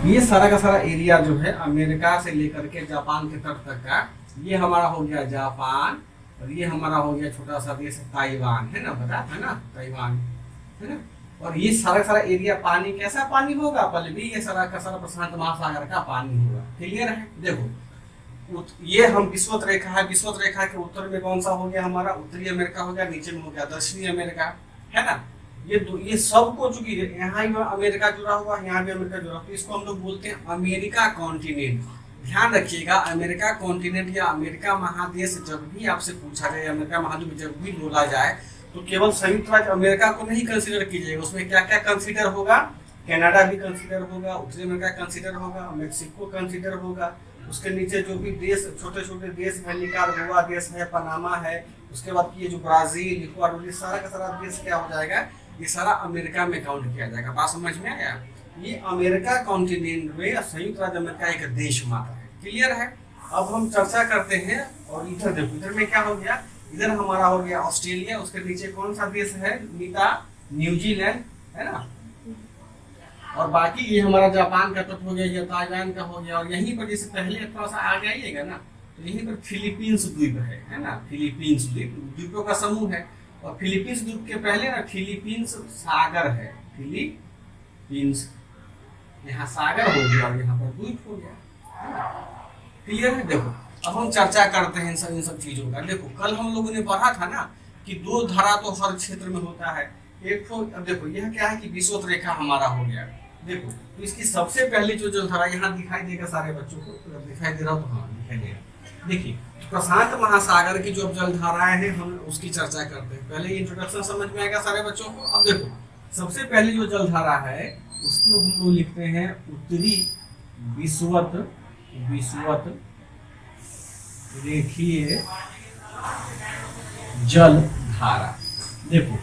ये सारा का सारा एरिया जो है अमेरिका से लेकर के जापान के तट तक का, ये हमारा हो गया जापान, और ये हमारा हो गया छोटा सा देश ताइवान, है ना, पता है ना, ताइवान, है ना। और ये सारा का सारा एरिया पानी कैसा पानी होगा, पहले भी ये सारा का सारा प्रशांत महासागर का पानी होगा। क्लियर है। देखो ये हम विषुवत रेखा है, विषुवत रेखा के उत्तर में कौन सा हो गया हमारा, उत्तरी अमेरिका हो गया, नीचे में हो गया दक्षिणी अमेरिका, है ना। ये सबको चूंकि यहाँ भी अमेरिका जुड़ा हुआ, यहाँ भी अमेरिका जुड़ा हुआ, तो इसको हम लोग बोलते हैं अमेरिका कॉन्टिनेंट। ध्यान रखिएगा, अमेरिका कॉन्टिनेंट या अमेरिका महादेश जब भी आपसे पूछा जाए, अमेरिका महाद्वीप जब भी बोला जाए, तो केवल संयुक्त राज्य अमेरिका को नहीं कंसीडर कीजिएगा, उसमें क्या क्या कंसीडर होगा, कनाडा भी कंसीडर होगा, उत्तरी अमेरिका कंसीडर होगा, मेक्सिको कंसीडर होगा, उसके नीचे जो भी देश छोटे छोटे देश है, निकारागुआ देश है, पनामा है, उसके बाद ये जो ब्राजील, इक्वाडोर, सारा का सारा देश क्या हो जाएगा, ये सारा अमेरिका में काउंट किया जाएगा। बात समझ में आया। ये अमेरिका कॉन्टिनेंट में संयुक्त राज्य अमेरिका एक देश मात्र है। क्लियर है। अब हम चर्चा करते हैं, और इधर देखो, इधर में क्या हो गया, इधर हमारा हो गया ऑस्ट्रेलिया, उसके नीचे कौन सा देश है नीता, न्यूजीलैंड, है ना। और बाकी ये हमारा जापान का तट हो गया, ये ताइवान का हो गया, और यहीं पर जैसे पहले थोड़ा सा आगे आइएगा ना, तो यहीं पर फिलीपींस द्वीप है ना, फिलीपींस द्वीप द्वीपों का समूह है। और फिलीपींस द्वीप के पहले ना फिलीपींस सागर है, फिलीपींस, यहाँ सागर हो गया और यहाँ पर द्वीप हो गया। क्लियर है। देखो अब हम चर्चा करते हैं इन सब चीजों का। देखो कल हम लोगों ने पढ़ा था ना कि दो धारा तो हर क्षेत्र में होता है। एक तो अब देखो यह क्या है कि विषुवत रेखा हमारा हो गया। देखो तो इसकी सबसे पहली जो जलधारा यहाँ दिखाई देगा सारे बच्चों को, दिखाई दे रहा हो तो हाँ दिखाई देगा। देखिए प्रशांत महासागर की जो जलधाराएं हैं हम उसकी चर्चा करते हैं। पहले इंट्रोडक्शन समझ में आएगा सारे बच्चों को। अब देखो सबसे पहली जो जलधारा है उसको हम लोग लिखते हैं उत्तरी विषुवत रेखीय जलधारा। देखो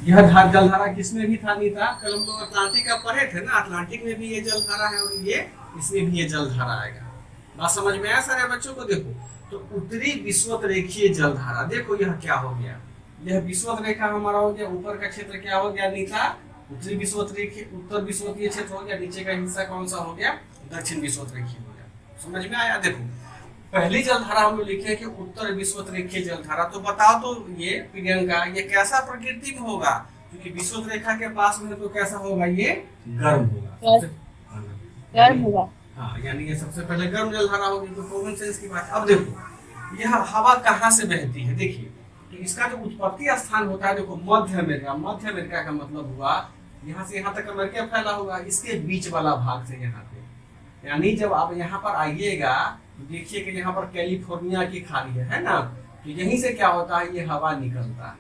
यह जलधारा किसमें भी था नीता, कल हम लोग अटलांटिक का पढ़े थे ना, अटलांटिक में भी ये जलधारा है और ये इसमें भी ये जलधारा आएगा। बात समझ में आया सारे बच्चों को। देखो तो उत्तरी विषुवत रेखीय जलधारा, देखो यह क्या हो गया, यह विषुवत रेखा हमारा हो गया, ऊपर का क्षेत्र क्या हो गया नीता, उत्तरी विषुवत रेखीय, उत्तर विषुवतीय क्षेत्र हो गया, नीचे का हिस्सा कौन सा हो गया, दक्षिण विषुवत रेखीय हो गया। समझ में आया। देखो पहली जलधारा हम लोग लिखे कि उत्तर विषुवत रेखीय जलधारा। तो बताओ तो ये प्रियंका ये कैसा प्रकृति में होगा, क्योंकि विषुवत रेखा के पास में तो कैसा होगा, ये गर्म होगा, गर्म होगा। हाँ यानी ये सबसे पहले गर्म जलधारा होगी। तो कॉमन सेंस की बात। अब देखो यह हवा कहाँ से बहती है, देखिए तो इसका जो उत्पत्ति स्थान होता है, देखो मध्य अमेरिका। मध्य अमेरिका का मतलब हुआ यहाँ से यहाँ तक अमेरिका फैला होगा, इसके बीच वाला भाग से यहाँ पे, यानी जब आप यहाँ पर आइएगा तो देखिए कि यहाँ पर कैलिफोर्निया की खाड़ी है ना, तो यहीं से क्या होता है, ये हवा निकलता है,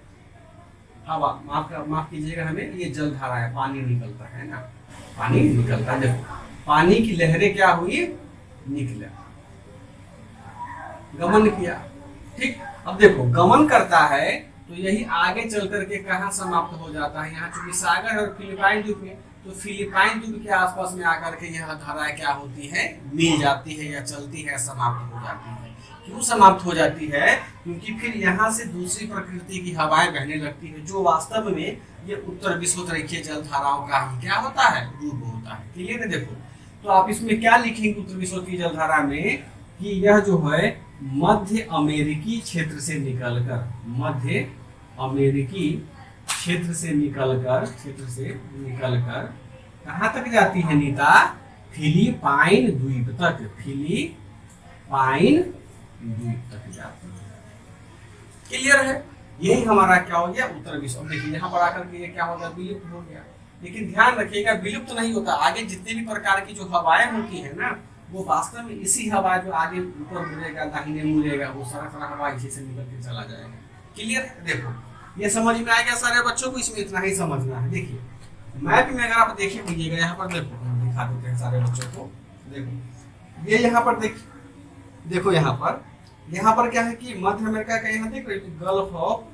हवा माफ कीजिएगा हमें, ये जलधारा है, पानी निकलता है ना, पानी निकलता है। देखो पानी की लहरें क्या हुई, निकला, गमन किया। ठीक। अब देखो गमन करता है तो यही आगे चल करके कहाँ समाप्त हो जाता है, यहाँ चूंकि सागर और फिलिपाइन द्वीप में, तो फिलिपाइन द्वीप के आसपास में आकर के यह धाराएं क्या होती है, मिल जाती है या चलती है, समाप्त हो जाती है। क्यों समाप्त हो जाती है, क्योंकि फिर यहाँ से दूसरी प्रकृति की हवाएं बहने लगती है, जो वास्तव में ये उत्तर विषुवत रेखीय जलधाराओं का ही क्या होता है, रूप होता है। क्लियर है। देखो तो आप इसमें क्या लिखेंगे उत्तर विषुवतीय जलधारा में, कि यह जो है मध्य अमेरिकी क्षेत्र से निकलकर, मध्य अमेरिकी क्षेत्र से निकलकर कहाँ तक जाती है नीता, फिलिपाइन द्वीप तक, फिलिपाइन द्वीप तक जाती है। क्लियर है। यही हमारा क्या हो गया, उत्तर विषुवत। देखिए यहाँ पर आकर के ये क्या हो गया, विलुप्त हो गया। लेकिन ध्यान रखिएगा विलुप्त नहीं होता, आगे जितने भी प्रकार की जो हवाएं होती है ना, वो वास्तव में इसी हवा जो आगे ऊपर मुड़ेगा, दाहिने मुड़ेगा, वो सारा सारा हवा इसी से निकल के चला जाएगा। क्लियर है। देखो ये समझ में आएगा सारे बच्चों को, इसमें इतना ही समझना है। देखिए मैप में अगर आप देखिए लीजिएगा, यहाँ पर देखो हम दिखा देते हैं सारे बच्चों को। देखो ये यहाँ पर देखो यहाँ पर क्या है कि मध्य अमेरिका का यहाँ देख रहे हो गल्फ ऑफ,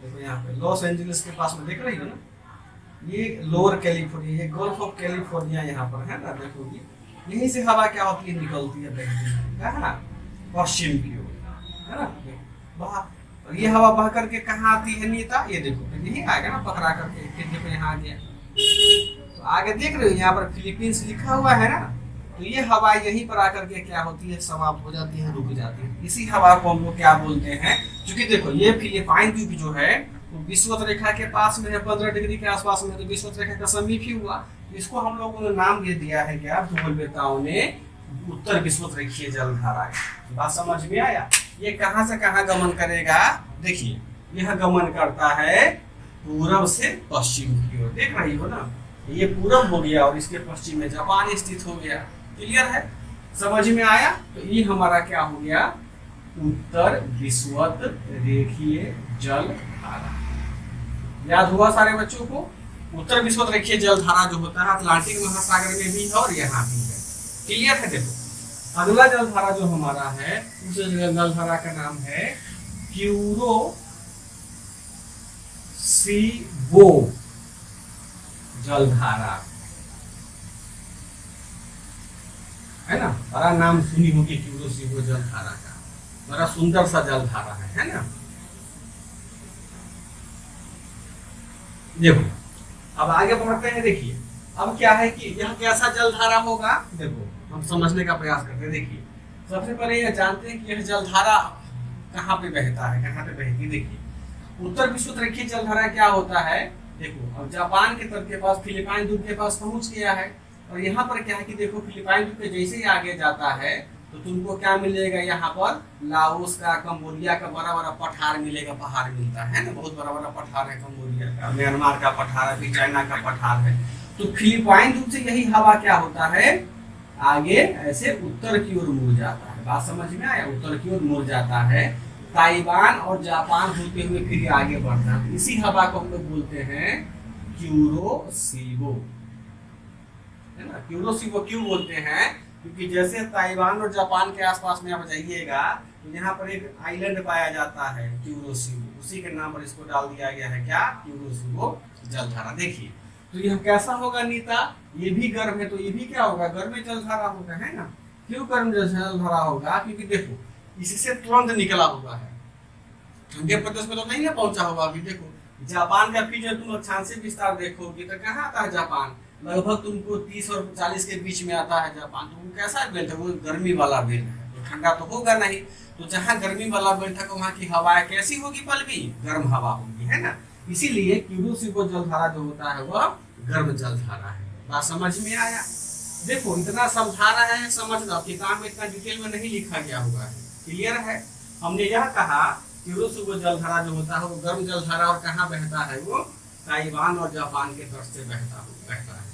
देखो यहाँ पे लॉस एंजलिस के पास में देख रही हो ना, ये लोअर कैलिफोर्निया, ये गल्फ ऑफ कैलिफोर्निया यहाँ पर है ना। देखो यहीं से हवा क्या होती है, निकलती है ना पश्चिम की ओर, है ना। ये हवा बह करके कहाँ आती है नीता, ये देखो यही आएगा ना पकड़ा करके, फिर देखो यहाँ आ गया। तो आगे देख रहे हो यहाँ पर फिलीपींस लिखा हुआ है ना, तो ये हवा यहीं पर आकर के क्या होती है, समाप्त हो जाती है, रुक जाती है। इसी हवा को हम लोग क्या बोलते हैं, क्योंकि देखो ये फिलिपाइन द्वीप जो है वो विषुवत रेखा के पास में है, 15 डिग्री के आसपास में, तो विषुवत रेखा का समीप ही हुआ। इसको हम लोगों ने नाम दे दिया है क्या, भूगोलवेताओं ने उत्तर विषुवत रेखीय जलधारा। बात समझ में आया। ये कहां से कहां गमन करेगा, देखिए यह गमन करता है पूरब से पश्चिम की ओर, देख रही हो ना, ये पूरब हो गया और इसके पश्चिम में जापान स्थित हो गया। क्लियर है, समझ में आया। तो ये हमारा क्या हो गया, उत्तर विषुवत रेखीय जलधारा। याद हुआ सारे बच्चों को। उत्तर विषुवत रेखीय जलधारा जो होता है अटलांटिक महासागर में भी है और यहाँ भी है। क्लियर है। देखो अगला जलधारा जो हमारा है उस जलधारा का नाम है क्यूरोसिबो जलधारा, है ना। बड़ा नाम सुनी होगी क्यूरोसिबो जलधारा का, बड़ा सुंदर सा जलधारा है ना। देखो अब आगे बढ़ते हैं। देखिए अब क्या है कि यह कैसा जलधारा होगा, देखो हम समझने का प्रयास करते हैं। देखिए सबसे पहले यह जानते हैं कि यह जलधारा कहाँ पे बहता है, कहाँ पे बहती। देखिए उत्तर विषुवत रेखीय जलधारा क्या होता है, देखो अब जापान के तट के पास, फिलिपाइन द्वीप के पास पहुंच गया है। और यहाँ पर क्या है कि देखो फिलिपाइन द्वीप के जैसे ही आगे जाता है तो तुमको क्या मिलेगा, यहाँ पर लाओस का, कंबोडिया का बड़ा बड़ा पठार मिलेगा, पहाड़ मिलता है ना, बहुत बड़ा बड़ा पठार है कंबोडिया का, म्यांमार का पठार है, चाइना का पठार है। तो फिलिपाइन द्वीप से यही हवा क्या होता है, आगे ऐसे उत्तर की ओर मुड़ जाता है। बात समझ में आया, उत्तर की ओर मुड़ जाता है, ताइवान और जापान होते हुए फिर आगे बढ़ता है। इसी हवा को हम लोग बोलते हैं क्यूरोसिबो, है ना। क्यूरोसिबो क्यों बोलते हैं, क्योंकि जैसे ताइवान और जापान के आसपास में आप जाइएगा तो यहाँ पर एक आइलैंड पाया जाता है क्यूरोसिबो, उसी के नाम पर इसको डाल दिया गया है क्या, क्यूरोसिबो जलधारा। देखिए तो यह कैसा होगा नीता, ये भी गर्म है तो ये भी क्या होगा, गर्म जलधारा होगा, है ना। क्यों गर्म जलधारा होगा, क्योंकि देखो इससे तुरंत निकला हुआ है, ठंडे प्रदेश में तो नहीं ना पहुंचा होगा। अभी देखो जापान का भी जो तुम अक्षांशीय विस्तार देखोगे तो कहाँ आता है जापान, लगभग तुमको 30 और 40 के बीच में आता है जापान। तो वो कैसा बेल्ट है, वो गर्मी वाला बेल्ट है, तो ठंडा तो होगा नहीं। तो जहाँ गर्मी वाला बेल्ट है वहाँ की हवाएं कैसी होगी, पलवी गर्म हवा होगी, है ना। इसीलिए क्यूरोसिबो जलधारा जो होता है वह गर्म जलधारा है। बात समझ में आया। देखो इतना समझा रहा है, समझना, किताब में इतना डिटेल में नहीं लिखा गया हुआ है। क्लियर है। हमने यह कहा क्यूरोसिबो जलधारा जो होता है वो गर्म जलधारा, और कहाँ बहता है, वो ताइवान और जापान के तट से बहता है।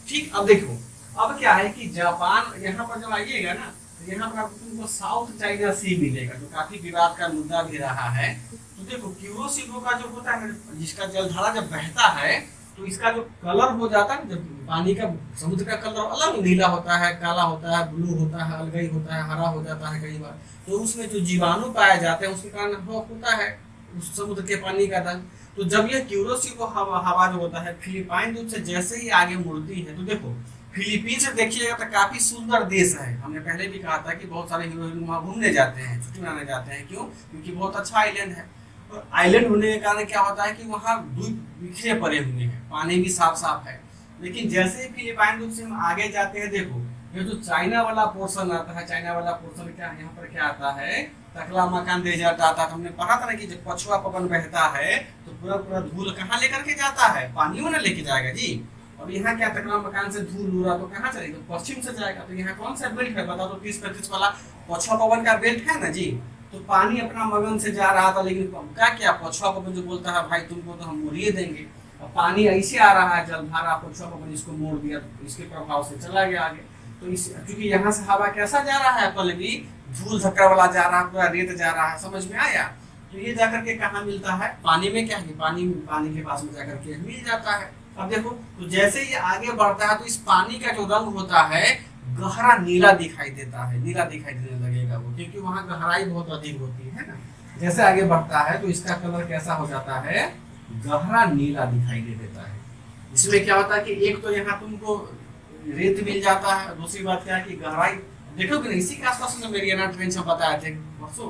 ठीक। अब देखो अब क्या है कि जापान, यहाँ पर जब आइएगा ना तो यहाँ पर आपको तुमको साउथ चाइना सी मिलेगा, जो काफी विवाद का मुद्दा भी रहा है। तो देखो क्यूरोसिबो का जो होता है, जिसका जलधारा जब बहता है तो इसका जो कलर हो जाता है, जब पानी का, समुद्र का कलर अलग नीला होता है, काला होता है, ब्लू होता है, अलगई होता है, हरा हो जाता है कई बार। तो उसमें जो जीवाणु पाए जाते हैं उसके कारण होता है उस समुद्र के पानी का रंग। तो जब यह क्यूरोसिबो हवा जो होता है फिलिपाइन द्वीप से जैसे ही आगे मुड़ती है, तो देखो फिलीपींस से देखिएगा तो काफी सुंदर देश है। हमने पहले भी कहा था कि बहुत सारे हीरो हीरोइन वहाँ घूमने जाते हैं, छुट्टी मनाने जाते हैं। क्यों, क्योंकि बहुत अच्छा आइलैंड है। और आइलैंड होने के कारण क्या होता है कि वहाँ द्वीप बिखरे पड़े हुए हैं, पानी भी साफ साफ है। लेकिन जैसे ही फिलिपाइन द्वीप से हम आगे जाते हैं, देखो ये जो चाइना वाला पोर्शन आता है, चाइना वाला पोर्शन क्या यहाँ पर क्या आता है, तकलामकान डेजर्ट आता है। तो हमने पढ़ा था ना कि जब पछुआ पवन बहता है तो पूरा पूरा धूल कहाँ लेकर के जाता है, पानी में ना लेके जाएगा जी। और यहाँ क्या तकलामकान से धूल उड़ा तो कहाँ चलेगा, पश्चिम से जाएगा। तो यहाँ कौन सा बेल्ट है बता दो, 30-35 वाला पछुआ पवन का बेल्ट है ना जी। तो पानी अपना मगन से जा रहा था, लेकिन क्या पछुआ पवन जो बोलता है भाई तुमको तो हम मोड़िए देंगे। और पानी ऐसे आ रहा है, जलधारा, पछुआ पवन इसको मोड़ दिया, तो इसके प्रभाव से चला गया आगे। तो इस क्योंकि यहाँ से हवा कैसा जा रहा है, पल्लवी धूल धक्का वाला जा रहा है, पूरा रेत जा रहा है, समझ में आया। तो ये जाकर के कहाँ मिलता है, पानी में। क्या है, पानी के पास में जाकर के मिल जाता है। अब देखो तो जैसे ये आगे बढ़ता है तो इस पानी का जो रंग होता है गहरा नीला दिखाई देता है, नीला दिखाई देने लगेगा वो, क्योंकि वहाँ गहराई बहुत अधिक होती है ना। जैसे आगे बढ़ता है तो इसका कलर कैसा हो जाता है, गहरा नीला दिखाई दे देता है। इसमें क्या होता है कि एक तो यहाँ तुमको रेत मिल जाता है, दूसरी बात क्या है कि गहराई देखोगे ना, इसी के आसपास में मेरियाना ट्रेंच हम बताए थे परसों।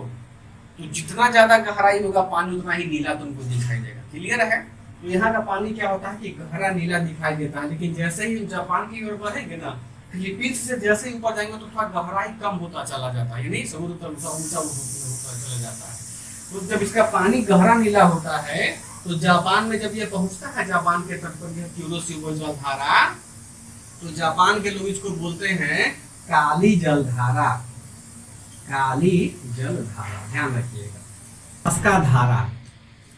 तो जितना ज्यादा गहराई होगा पानी उतना ही नीला तुमको दिखाई देगा। क्लियर है। तो यहाँ का पानी क्या होता है कि गहरा नीला दिखाई देता है। लेकिन जैसे ही जापान की ओर बढ़ेंगे ना फिलीपींस से जैसे ही ऊपर जाएंगे तो थोड़ा गहराई कम होता चला जाता है, यानी समुद्र तल ऊंचा ऊंचा होता चला जाता है। तो जब इसका पानी गहरा नीला होता है तो जापान में जब ये पहुंचता है, जापान के तट पर यह क्यूरोसिबो जलधारा, तो जापान के लोग इसको बोलते हैं काली जलधारा। काली जलधारा, ध्यान रखिएगा। अलास्का धारा,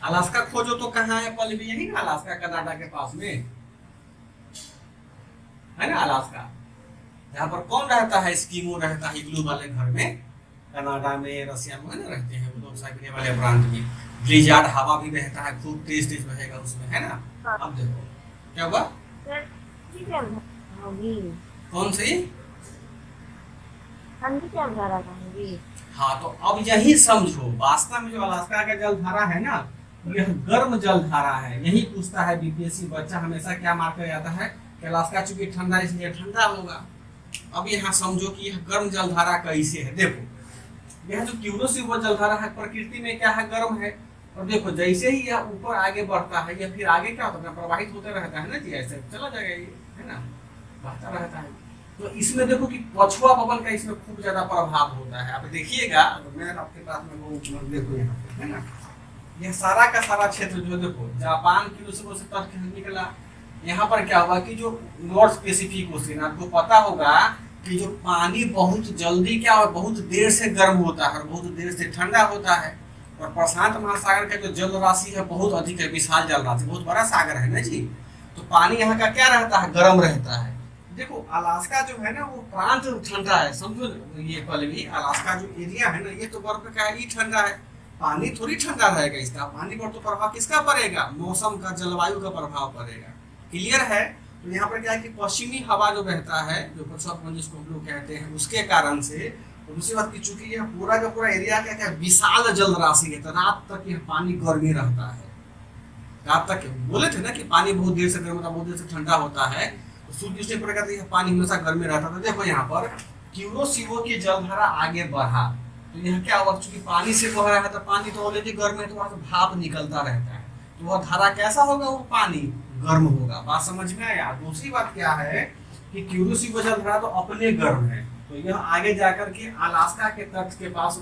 अलास्का खोजो तो कहाँ है पल भी, यही ना अलास्का, कनाडा के पास में है ना अलास्का, जहाँ पर कौन रहता है, एस्किमो रहता है इग्लू वाले घर में, कनाडा में, रसिया में ना रहते हैं वो लोग, साइबेरिया वाले प्रांत में। ब्लिजार्ड हवा भी बहता है, खूब तेज तेज बहेगा उसमें, है ना। हाँ। अब देखो क्या हुआ, होगी कौन सी, ठंडी जलधारा होगी। हाँ तो अब यही समझो, वास्तव में जो अलास्का का जलधारा है ना, यह गर्म जलधारा है। यही पूछता है बीपीएससी बच्चा हमेशा, क्या मार्क किया जाता है कि अलास्का चूंकि ठंडा इसलिए ठंडा होगा। अब यहाँ समझो कि यह गर्म जलधारा कैसे है। देखो यह जो क्यूरोसिबो जलधारा है प्रकृति में क्या है, गर्म है। और देखो जैसे ही यह ऊपर आगे बढ़ता है, या फिर आगे क्या होता है, प्रवाहित होते रहता है ना जी, ऐसे चला जाएगा ये, है ना, बहता रहता है। तो इसमें देखो कि पछुआ पवन का इसमें खूब ज्यादा प्रभाव होता है। आप देखिएगा, मैं आपके पास में वो देखो यहाँ पे, है ना, यह सारा का सारा क्षेत्र जो देखो जापान क्यूरोसिबो से तट निकला। यहाँ पर क्या हुआ कि जो नॉर्थ पैसिफिक ओशियन, आपको पता होगा कि जो पानी बहुत जल्दी क्या, बहुत देर से गर्म होता है और बहुत देर से ठंडा होता है। और प्रशांत महासागर का जो जल राशि है बहुत अधिक है, विशाल जल राशि, बहुत बड़ा सागर है ना जी। तो पानी यहाँ का क्या रहता है, गर्म रहता है। देखो अलास्का जो है ना वो प्रांत ठंडा है, समझो ये पहले भी, अलास्का जो एरिया है ना ये तो बर्फ का ही ठंडा है, पानी थोड़ी ठंडा रहेगा इसका। पानी पर तो प्रभाव किसका पड़ेगा, मौसम का, जलवायु का प्रभाव पड़ेगा। क्लियर है। तो यहाँ पर क्या है कि पश्चिमी हवा जो बहता है, जो पछुआ पवन जिसको हम लोग कहते हैं, उसके कारण से, और दूसरी बात की चूंकि यह पूरा का पूरा एरिया क्या क्या विशाल जल राशि है, तो रात तक यह पानी गर्मी रहता है। रात तक बोले थे ना कि पानी बहुत देर से गर्म होता है, बहुत देर से ठंडा होता है, तो सूर्य उठने पर कहते हैं पानी हमेशा गर्मी रहता था। देखो यहाँ पर क्यूरोसिबो की जलधारा आगे बढ़ा, तो यह क्या हुआ, चूंकि पानी से बह रहा है तो पानी तो ऑलरेडी गर्म है, तो वहां से भाप निकलता रहता है, तो वह धारा कैसा होगा, वो पानी गर्म होगा। बात समझ में आया। दूसरी बात क्या है कि क्यूरोसिबो जलधारा तो अपने गर्म है, तो यह आगे जाकर के अलास्का के तट के पास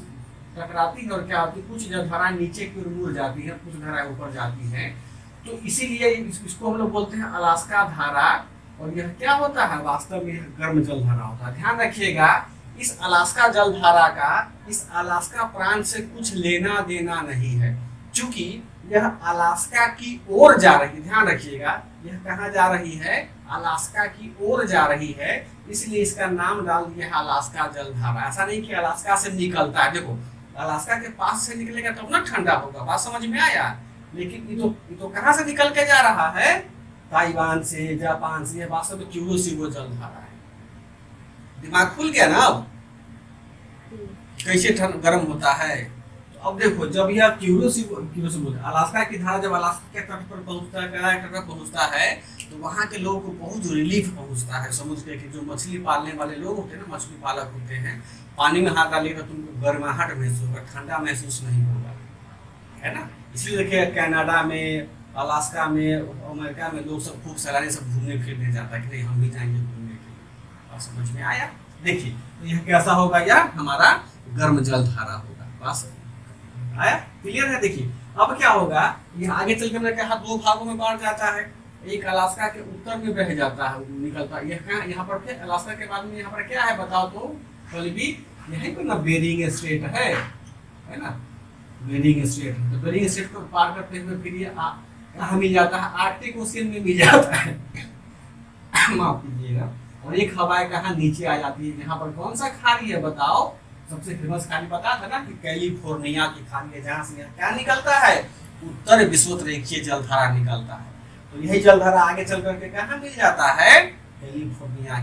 टकराती है, और क्या होती है, कुछ जलधाराएं नीचे की ओर मुड़ जाती है, कुछ धाराएं ऊपर जाती हैं। तो इसीलिए इसको हम लोग बोलते हैं अलास्का धारा। और यह क्या होता है, वास्तव में यह गर्म जलधारा होता है। ध्यान रखिएगा, इस अलास्का जलधारा का इस अलास्का प्रांत से कुछ लेना देना नहीं है, क्योंकि यह अलास्का की ओर जा रही है। ध्यान रखिएगा, यह कहाँ जा रही है, अलास्का की ओर जा रही है, इसलिए इसका नाम डाल दिया है अलास्का जलधारा। ऐसा नहीं कि अलास्का से निकलता है। देखो अलास्का के पास से निकलेगा तब ना ठंडा होगा, बात समझ में आया। लेकिन ये तो कहाँ से निकल के जा रहा है, ताइवान से, जापान से। यह वास्तव में क्यूरोसिबो जलधारा है। दिमाग खुल गया ना अब, कैसे गर्म होता है। तो अब देखो जब यह क्यूरोसिबो अलास्का की धारा जब अलास्का के तट पर पहुंचता है, किनारे तट पर पहुंचता है, तो वहां के लोगों को बहुत रिलीफ पहुंचता है। समुद्र के जो मछली पालने वाले लोग होते हैं ना, मछली पालक होते हैं, पानी में हाथ डालिएगा तो तुमको गर्माहट महसूस होगा, ठंडा महसूस नहीं होगा, है ना। इसलिए देखिए कनाडा में, अलास्का में, अमेरिका में लोग सब खूब सैलानी सब घूमने फिरने जाता है कि नहीं हम भी जाएंगे घूमने के लिए। बात समझ में आया। देखिए तो यह कैसा होगा, यह हमारा गर्म जलधारा होगा। बात आया, क्लियर है। देखिए अब क्या होगा, ये आगे चल के मैंने कहा दो भागों में बांट जाता है। एक अलास्का के उत्तर में बह जाता है, निकलता है यहाँ पर। फिर अलास्का के बाद में यहाँ पर क्या है बताओ तो, भी यहीं पर ना बेरिंग स्ट्रेट है ना, बेरिंग स्ट्रेट। तो बेरिंग स्ट्रेट को पार करते हुए फिर ये कहाँ मिल जाता है, आर्कटिक ओशियन में मिल जाता है। माफ कीजिएगा। और एक हवाएं कहाँ नीचे आ जाती है, यहाँ पर कौन सा खाड़ी है बताओ, सबसे फेमस खाड़ी पता था ना कि कैलिफोर्निया की खाड़ी है, जहाँ से क्या निकलता है, उत्तर विषुवरेखीय जलधारा निकलता है। तो यही जलधारा आगे चल करके कहाँ मिल जाता है, कैलिफोर्निया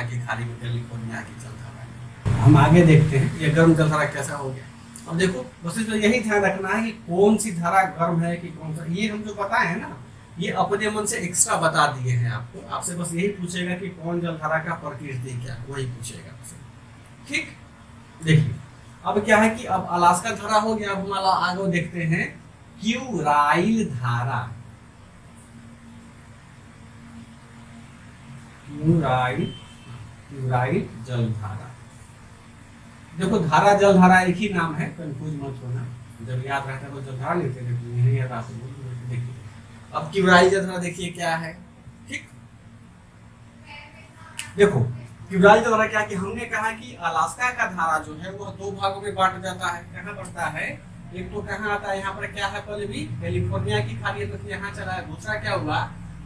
की खाड़ी में, कैलिफोर्निया की जलधारा। हम आगे देखते हैं ये गर्म जलधारा कैसा हो गया। अब देखो बस तो यही ध्यान रखना है कि कौन सी धारा गर्म है कि कौन सा, ये हम जो बताए हैं ना, ये अपने मन से एक्स्ट्रा बता दिए हैं आपको। आपसे बस यही पूछेगा कि कौन जलधारा का प्रकृति क्या, वही पूछेगा आपसे, ठीक। देखिए अब क्या है कि अब अलास्का धारा हो गया। अब हम आगे देखते हैं क्यूराइल धारा। क्यूराइल क्यूराइल जलधारा। देखो धारा जलधारा एक ही नाम है, कंफ्यूज मत होना, जब याद रहता है तो जलधारा लेते हैं, नहीं याद आता तो देखिए। अब क्यूराइल जलधारा देखिए क्या है, ठीक। देखो क्यूराइल जलधारा क्या कि हमने कहा कि अलास्का का धारा जो है वो दो भागों में बांट जाता है। कहाँ पड़ता है, एक तो कहाँ आता है, यहाँ पर क्या है, पहले भी कैलिफोर्निया की खाड़ी है तो यहाँ चला है। दूसरा क्या हुआ,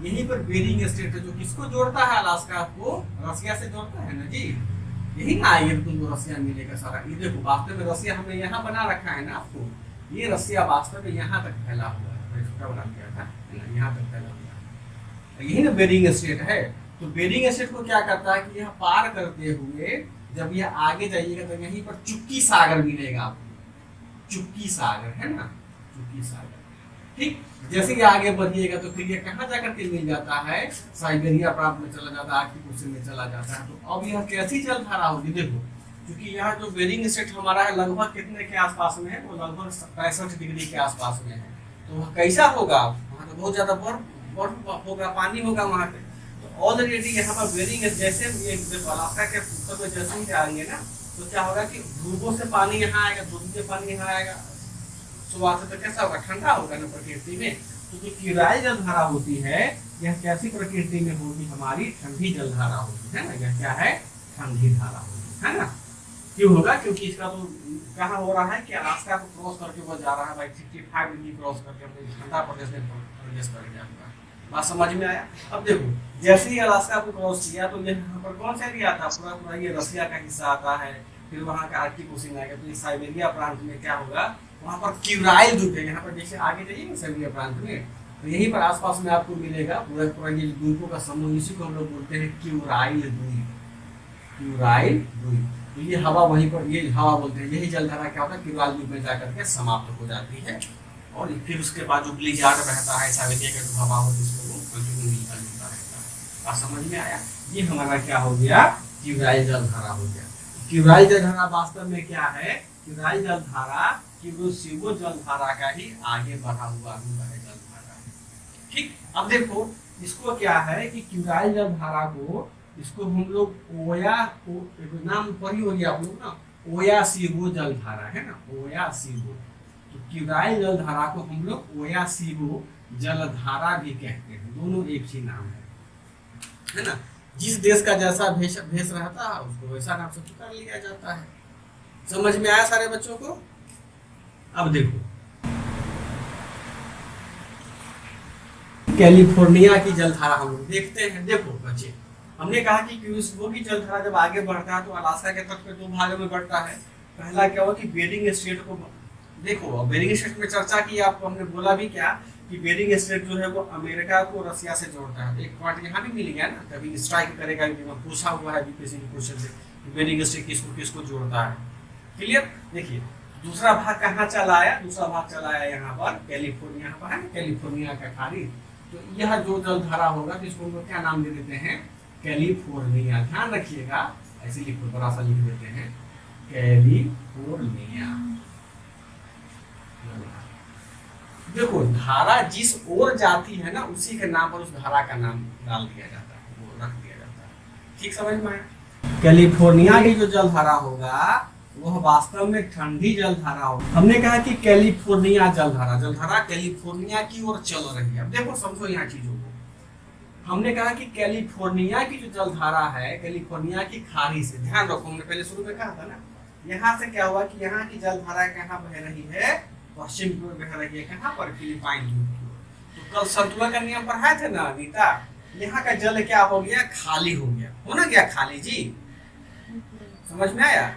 यहीं पर बेरिंग स्ट्रेट है जो किसको जोड़ता है, अलास्का को रसिया से जोड़ता है ना जी। यही ना, ये तुमको रसिया मिलेगा सारा। ये देखो वास्तव में रसिया हमने यहाँ बना रखा है ना आपको, ये रसिया वास्तव में यहाँ तक फैला हुआ है, छोटा बना दिया था, यहाँ तक फैला हुआ है। यही ना बेरिंग स्ट्रेट है। तो बेरिंग स्ट्रेट को क्या करता है कि यह पार करते हुए जब यह आगे जाइएगा तो यहीं पर चुप्पी सागर मिलेगा आपको। चुप्पी सागर है ना, चुप्पी सागर, ठीक। जैसे कि आगे बढ़िएगा तो फिर ये कहाँ जाकर के मिल जाता है, साइबेरिया प्रांत में चला जाता है, आर्कटिक ओशन में चला जाता है। तो अब यह कैसी जलधारा होगी, देखो क्योंकि यहाँ जो बेरिंग स्ट्रेट हमारा है लगभग कितने के आसपास में है, वो लगभग 65 डिग्री के आसपास में है। तो वह कैसा होगा, वहाँ तो बहुत ज्यादा बर्फ होगा, पानी होगा वहाँ पे। तो ऑलरेडी यहाँ पर बेरिंग जैसे अलास्का के उत्तर में जैसे ही आएंगे ना, तो क्या होगा कि ध्रुवों से पानी यहाँ आएगा, ध्रुव से पानी यहाँ आएगा, सुबह से तो कैसा होगा, ठंडा होगा ना प्रकृति में। तो जो क्यूराइल जलधारा होती है यह कैसी प्रकृति में होगी, हमारी ठंडी जलधारा होती है ना। यह क्या है, ठंडी धारा होगी है ना। क्यों होगा, क्योंकि इसका तो कहाँ हो रहा है कि अलास्का को क्रॉस करके वो जा रहा है भाई, 65 डिग्री क्रॉस करके अपने ठंडा प्रदेश में प्रवेश कर गया। बात समझ में आया। अब देखो जैसे ही अलास्का को क्रॉस किया तो यहाँ पर कौन सा एरिया आता है, पूरा पूरा ये रसिया का हिस्सा आता है, फिर वहाँ का आर्कटिक ओशन आएगा। तो ये साइबेरिया प्रांत में क्या होगा, वहाँ पर क्यूराइल द्वीप है। यहाँ पर जैसे आगे जाइए ना साइबेरिया प्रांत में, तो यहीं पर आसपास में आपको मिलेगा पूरा पूरा ये द्वीपों का समूह, इसी को हम लोग बोलते हैं क्यूराइल द्वीप। क्यूराइल द्वीप, तो ये हवा वहीं पर, ये हवा बोलते हैं, यही जलधारा क्या होता है क्यूराइल द्वीप में जाकर के समाप्त हो जाती है। और फिर उसके बाद जो ब्लिजार्ड बहता है साइबेरिया का जो हवा होती है उसमें वो कंटिन्यू मिलता रहता है। बात समझ में आया। ये हमारा क्या हो गया, क्यूराइल जलधारा हो गया। क्यूराइल जलधारा वास्तव में क्या है, क्यूराइल जलधारा क्यूरोसिवो जलधारा का ही आगे बढ़ा हुआ रूप है जलधारा, ठीक। अब देखो इसको क्या है कि क्यूराइल जलधारा को, इसको हम लोग ओया को, नाम पढ़ी होगी आप लोग ना, ओयासिवो जलधारा है ना, ओयासिवो। तो क्यूराइल जलधारा को हम लोग ओयासिवो जलधारा भी कहते हैं, दोनों एक ही नाम है ना। जिस देश का जैसा भेष रहता है उसको वैसा नाम से पुकार लिया जाता है। समझ में आया सारे बच्चों को। अब देखो कैलिफोर्निया की जलधारा हम लोग देखते हैं। देखो बच्चे, हमने कहा कि क्यूरियो की जलधारा जब आगे बढ़ता है तो अलास्का के तट पे दो भागों में बढ़ता है। पहला क्या हुआ कि बेरिंग स्ट्रेट को देखो, बेरिंग स्ट्रेट में चर्चा की आपको, हमने बोला भी क्या कि बेरिंग स्ट्रेट जो है वो अमेरिका को रसिया से जोड़ता है। एक पॉइंट यहाँ भी मिल गया ना, कभी स्ट्राइक करेगा, पूछा हुआ है किसी क्वेश्चन से बेरिंग स्ट्रेट किसको किसको जोड़ता है। क्लियर। देखिए दूसरा भाग कहाँ चला आया, दूसरा भाग चला आया यहाँ पर कैलिफोर्निया पर है, कैलिफोर्निया का खाड़ी। तो यह जो जलधारा होगा तो इसको हम लोग क्या नाम दे देते हैं, कैलिफोर्निया। ध्यान रखिएगा, ऐसे लिखो, बड़ा सा लिख देते हैं कैलिफोर्निया। देखो धारा जिस ओर जाती है ना उसी के नाम पर उस धारा का नाम डाल दिया जाता है, वो रख दिया जाता है। ठीक समझ में आया। कैलिफोर्निया की जो जलधारा होगा वह वास्तव में ठंडी जलधारा होगी। हमने कहा कि कैलिफोर्निया जलधारा कैलिफोर्निया की ओर चल रही है। अब देखो समझो यहाँ चीजों को। हमने कहा कि कैलिफोर्निया की जो जलधारा है कैलिफोर्निया की खाड़ी से, ध्यान रखो हमने पहले शुरू में कहा था ना, यहाँ से क्या हुआ कि यहाँ की जलधारा कहाँ बह रही है, पश्चिम की ओर बह रही है। कहाँ पर, फिलीपाइन की। तो कल संतुलन का नियम पढ़ाए थे ना अनीता, यहाँ का जल क्या हो गया, खाली हो गया, हो ना गया खाली जी। समझ में आया।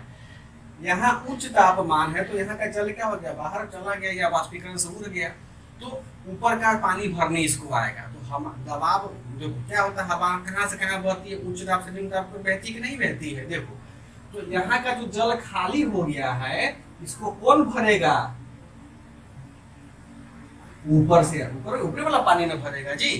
यहाँ उच्च तापमान है तो यहाँ का जल क्या हो गया, बाहर चला गया या वाष्पीकरण से उड़ गया, तो ऊपर का पानी भरने इसको आएगा। तो हम दबाव देखो क्या होता है, हवा कहाँ से कहाँ बहती है, उच्च दाब से निम्न दाब पर बहती कि नहीं बहती है। देखो तो यहाँ का जो जल खाली हो गया है इसको कौन भरेगा, ऊपर से, ऊपर वाला पानी में भरेगा जी।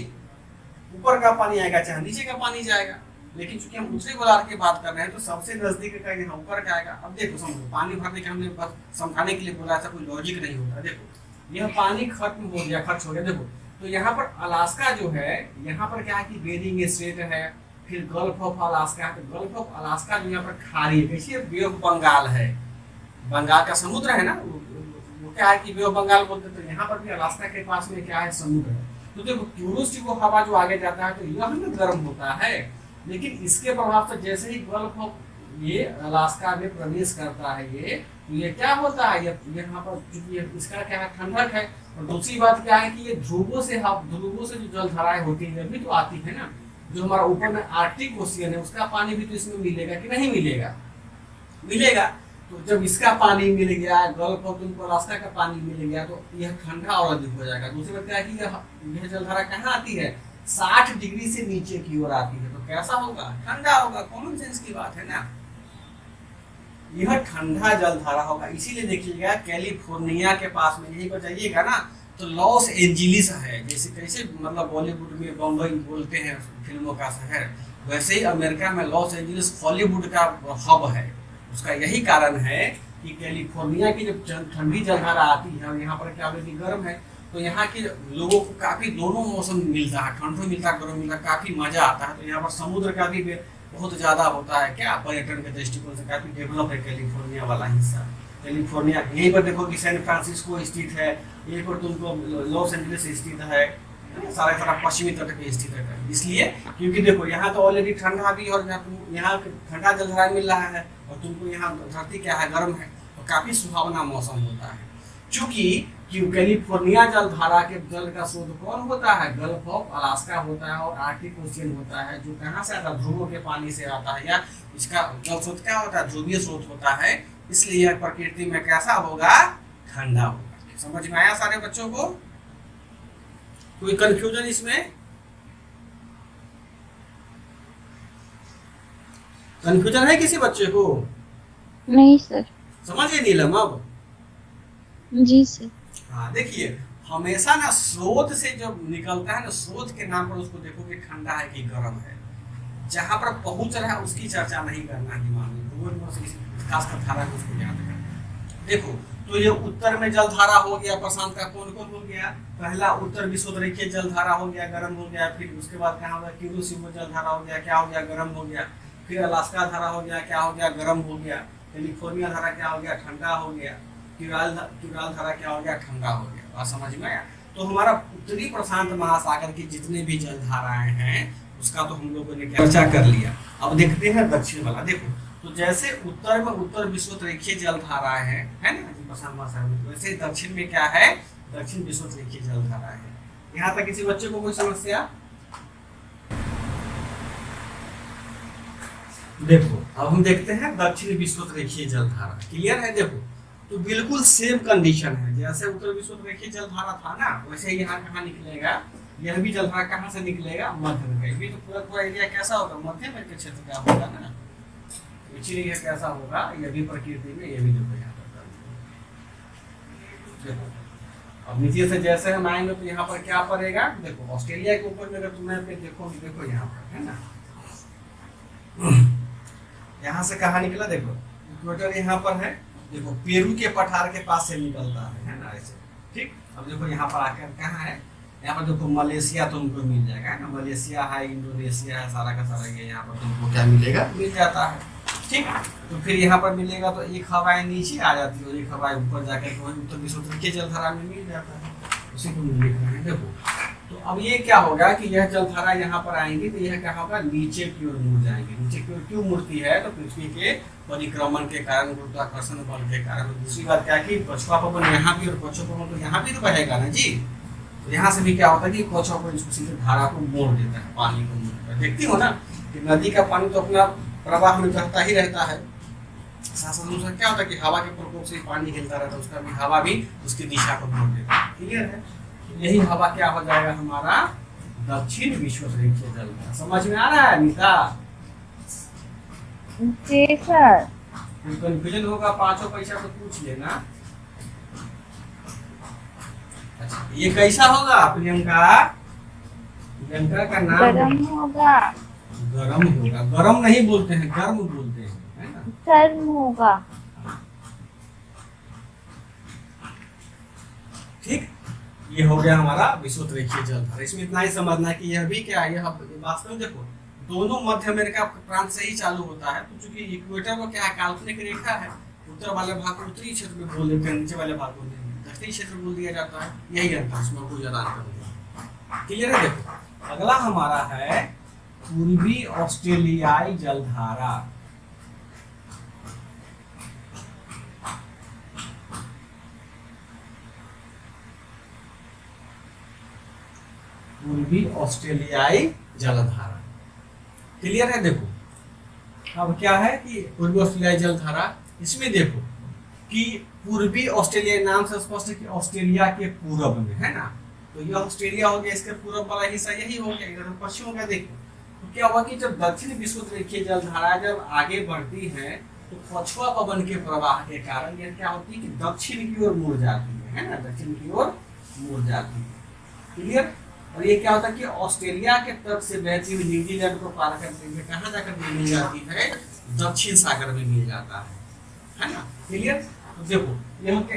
ऊपर का पानी आएगा चाहे नीचे का पानी जाएगा, लेकिन चूंकि हम दूसरे गोलार्ध की बात कर रहे हैं तो सबसे नजदीक का यहाँ ऊपर का आएगा। अब देखो समझो, पानी भरने के हमने बस समझाने के लिए बोला, ऐसा कोई लॉजिक नहीं होता। देखो यह पानी खत्म हो गया, खर्च हो गया। देखो तो यहाँ पर अलास्का जो है, यहाँ पर क्या है कि बेरिंग स्ट्रेट है, फिर गल्फ ऑफ अलास्का, तो गल्फ ऑफ अलास्का जो यहाँ पर खाड़ी है, कैसी बे ऑफ बंगाल है, बंगाल का समुद्र है ना, वो क्या है कि बे ऑफ बंगाल बोलते, तो यहाँ पर भी अलास्का के पास में क्या है, समुद्र है। तो देखो क्यूरोसिटी वो हवा जो आगे जाता है तो यह ना गर्म होता है, लेकिन इसके प्रभाव से जैसे ही गल्फ ऑफ ये अलास्का में प्रवेश करता है ये क्या होता है, ये यहाँ पर क्योंकि इसका क्या है, ठंडक है। और दूसरी बात क्या है कि ये ध्रुवों से जो जलधाराएं होती है भी तो आती है ना, जो हमारा ऊपर में आर्कटिक ओशियन है उसका पानी भी तो इसमें मिलेगा कि नहीं मिलेगा, मिलेगा। तो जब इसका पानी मिल गया, गल्फ ऑफ अलास्का का पानी मिल गया, तो यह ठंडा और अधिक हो जाएगा। दूसरी बात क्या है कि यह जलधारा कहाँ आती है, 60 डिग्री से नीचे की ओर आती है, तो कैसा होगा, ठंडा होगा। कॉमन सेंस की बात है ना, यह ठंडा जलधारा होगा। इसीलिए देखिएगा कैलिफोर्निया के पास में, यहीं पर जाइएगा ना तो लॉस एंजिलिस है, जैसे कैसे मतलब बॉलीवुड में बम्बई बोलते हैं फिल्मों का शहर, वैसे ही अमेरिका में लॉस एंजिलिस हॉलीवुड का हब है। उसका यही कारण है कि कैलिफोर्निया की जब ठंडी जलधारा आती है और यहाँ पर क्या ऑलरेडी गर्म है, तो यहाँ के लोगों को काफी दोनों मौसम मिलता है, ठंड भी मिलता है, गर्म मिलता है, काफी मजा आता है। तो यहाँ पर समुद्र का भी बहुत ज्यादा होता है, क्या पर्यटन के दृष्टिकोण से काफी डेवलप है कैलिफोर्निया वाला हिस्सा। कैलिफोर्निया यहीं पर देखो कि सैन फ्रांसिस्को स्थित है, यहीं पर तुमको लॉस एंजलिस स्थित है, सारा पश्चिमी तट पे स्थित है। इसलिए क्योंकि देखो यहाँ तो ऑलरेडी ठंडा भी, और यहाँ ठंडा जलधारा मिल रहा है और तुमको यहाँ धरती क्या है, गर्म है, तो काफी सुहावना मौसम होता है। चूंकि कैलिफोर्निया जलधारा के जल का स्रोत कौन होता है, गल्फ ऑफ अलास्का होता है और आर्कटिक ओशियन होता है, जो कहाँ से आता है, ध्रुवों के पानी से आता है, या इसका जल स्रोत क्या होता है, ध्रुवीय स्रोत होता है। इसलिए यह प्रकृति में कैसा होगा, ठंडा होगा। समझ में आया सारे बच्चों को, कोई कंफ्यूजन इसमें, कंफ्यूजन है किसी बच्चे को? नहीं सर। समझ गए नीलम अब? जी सर। हाँ देखिए, हमेशा ना स्रोत से जब निकलता है ना, स्रोत के नाम पर उसको देखो कि ठंडा है कि गर्म है। जहां पर पहुंच रहा है उसकी चर्चा नहीं करना है दिमाग में, खासकर धारा को उसको याद करना। देखो तो ये उत्तर में जलधारा हो गया, प्रशांत का कौन कौन हो गया, पहला उत्तर विषुवरेखीय जलधारा हो गया, गर्म हो गया। फिर उसके बाद कहाँ होगा, क्यूरोसिटी जलधारा हो गया, क्या हो गया, गर्म हो गया। फिर अलास्का धारा हो गया, क्या हो गया, गर्म हो गया। कैलिफोर्निया धारा क्या हो गया, ठंडा हो गया। क्यूराल धारा क्या हो गया, ठंडा हो गया। बात समझ में आया? तो हमारा उत्तरी प्रशांत महासागर की जितने भी जलधाराएं हैं उसका तो हम लोगों ने चर्चा कर लिया। अब देखते हैं दक्षिण वाला। देखो तो जैसे उत्तर में उत्तर विषुवरेखीय जलधाराएं हैं, है ना प्रशांत महासागर में, वैसे दक्षिण में क्या है, दक्षिण विषुवरेखीय जलधाराएं है। यहाँ तक किसी बच्चे को कोई समस्या? देखो अब हम देखते हैं दक्षिण विषुवरेखीय जलधारा। क्लियर है? देखो तो बिल्कुल सेम कंडीशन है, जैसे उत्तर विषुवरेखीय जलधारा था ना, वैसे यहाँ कहाँ निकलेगा, यह भी जलधारा कहाँ से निकलेगा, मध्य में। भी तो पूरा एरिया कैसा होगा, मध्य में के क्षेत्र का होगा ना, इसीलिए यह कैसा होगा, यह भी प्रकृति में, यह भी देखो यहाँ पर। देखो अब नीचे से जैसे हम आएंगे तो यहाँ पर क्या पड़ेगा, देखो ऑस्ट्रेलिया के ऊपर में अगर तुम्हें पे देखोगे, देखो यहाँ पर है ना, यहाँ से कहाँ निकला, देखो इक्वेटर यहाँ पर है, देखो पेरू के पठार के पास से निकलता है ना ऐसे। ठीक, अब देखो यहाँ पर आकर कहाँ है, यहाँ पर देखो मलेशिया तुमको मिल जाएगा, है ना, मलेशिया है, इंडोनेशिया है, सारा का सारा ये यहाँ पर तुमको क्या मिलेगा, मिल जाता है। ठीक, तो फिर यहाँ पर मिलेगा तो एक हवाएं नीचे आ जाती है और एक हवाएं ऊपर जाकर तो वही उत्तर विषुवरेखीय जलधारा में मिल जाता है, उसी को लिख रहे हैं। देखो तो अब ये क्या होगा कि यह जलधारा यहाँ पर आएंगी तो यह क्या होगा, नीचे की ओर मुड़ जाएंगे। नीचे की ओर क्यों मुड़ती है, तो पृथ्वी के परिक्रमण के कारण, गुरुत्वाकर्षण बल के कारण। दूसरी बात क्या कि पछुआ पवन यहाँ भी और पश्चिम पवन तो यहाँ भी तो बहेगा ना जी, तो यहाँ से भी क्या होता है कि पछुआ पवन इसको सीधे धारा को मोड़ देता है, पानी को मोड़ता है। देखती हो ना कि नदी का पानी तो अपना प्रवाह में बहता ही रहता है, साथ दूसरा क्या होता है कि हवा के प्रकोप से पानी हिलता रहता है, उसका भी हवा भी उसकी दिशा को मोड़ देता है। क्लियर है? यही हवा क्या हो जाएगा हमारा दक्षिण विषुवरेखीय जलधारा। समझ में आ रहा है नीता? जी सर। कोई कंफ्यूजन होगा पांचों पैसा तो पूछ लेना। अच्छा ये कैसा होगा प्रियंका? प्रियंका का नाम गरम होगा। गरम होगा, गरम नहीं बोलते हैं, गर्म बोलते हैं, है ना? गर्म होगा। ठीक, ये हो गया हमारा विषुवरेखीय जलधारा। इसमें इतना ही समझना है कि यह भी क्या है, यह वास्तव में देखो दोनों मध्य अमेरिका प्रांत से ही चालू होता है। तो चूंकि इक्वेटर को क्या है, काल्पनिक रेखा है, उत्तर वाले भाग को उत्तरी क्षेत्र में बोल देते हैं, नीचे वाले भाग को दक्षिणी क्षेत्र बोल दिया जाता है। यही अंतर, इसमें कोई ज्यादा अंतर नहीं। क्लियर है? देखो अगला हमारा है पूर्वी ऑस्ट्रेलियाई जलधारा। पूर्वी ऑस्ट्रेलियाई जलधारा। क्लियर है? देखो अब क्या है कि पूर्वी ऑस्ट्रेलियाई जलधारा, इसमें देखो कि पूर्वी ऑस्ट्रेलिया नाम से स्पष्ट है कि ऑस्ट्रेलिया के पूर्व में है ना। तो यह ऑस्ट्रेलिया हो गया, इसके पूर्व वाला हिस्सा यही हो गया, इधर पश्चिम हो गया। देखो तो क्या हुआ कि जब दक्षिण विषुववृत्तीय जलधारा जब आगे बढ़ती है तो पछुआ पवन के प्रवाह के कारण यह क्या होती है कि दक्षिण की ओर मुड़ जाती है ना, दक्षिण की ओर मुड़ जाती है। क्लियर? और ये क्या होता है कि ऑस्ट्रेलिया के तट से बहती हुई न्यूजीलैंड को पार करते हुए कहाँ जाकर मिल जाती है, दक्षिण सागर में मिल जाता है ना। क्लियर? तो देखो